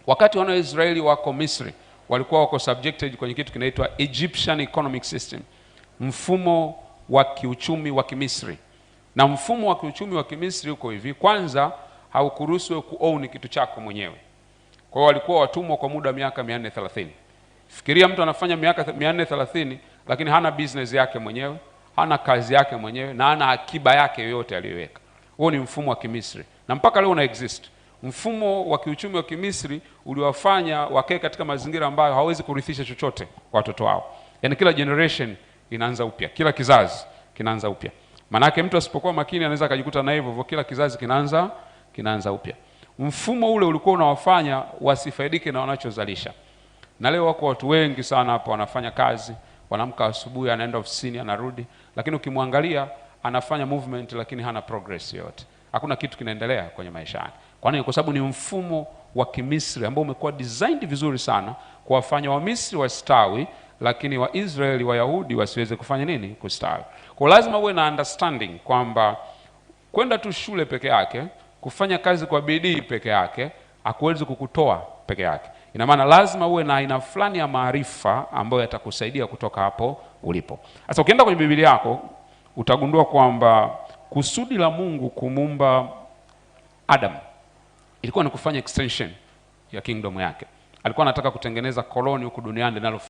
Wakati wana Israeli wako Misri, walikuwa wako subjected kwenye kitu kinaitwa Egyptian economic system, mfumo wa kiuchumi wa Kimisri. Na mfumo wa kiuchumi wa Kimisri uko hivi: kwanza, haukuruhusu kuown kitu chako mwenyewe. Kwa hiyo walikuwa watumwa kwa muda wa miaka 430. Fikiria mtu anafanya miaka 430 lakini hana business yake mwenyewe, hana kazi yake mwenyewe, na hana akiba yake yoyote aliyoweka. Huo ni mfumo wa Kimisri, na mpaka leo una exist. Mfumo wa kiuchumi wa Kimisri uliwafanya wakae katika mazingira ambayo hawezi kurithisha chochote kwa watoto wao. Yaani kila generation inaanza upya, kila kizazi kinaanza upya. Maana yake mtu asipokuwa makini anaweza akajikuta na hivyo, kila kizazi kinaanza upya. Mfumo ule ulikuwa unawafanya wasifaidike na wanachozalisha. Na leo wako watu wengi sana hapa wanafanya kazi, wanaamka asubuhi, anaenda ofisini, anarudi, lakini ukimwangalia anafanya movement lakini hana progress yote. Hakuna kitu kinaendelea kwenye maisha yake. Kwa nini? Kwa sababu ni mfumo wa Kimisri ambao umekuwa designed vizuri sana kuwafanya wa Misri wastawi, lakini wa Israeli, Wayahudi wasiweze kufanya nini? Kustawi. Kwa lazima uwe na understanding kwamba kwenda tu shule peke yake, kufanya kazi kwa bidii peke yake hakuwezi kukutoa peke yake. Ina maana lazima uwe na aina fulani ya maarifa ambayo yatakusaidia kutoka hapo ulipo. Sasa ukienda kwenye Biblia yako utagundua kwamba kusudi la Mungu kumuumba Adam ilikuwa ni kufanya extension ya kingdom yake. Alikuwa anataka kutengeneza koloni huku duniani linalo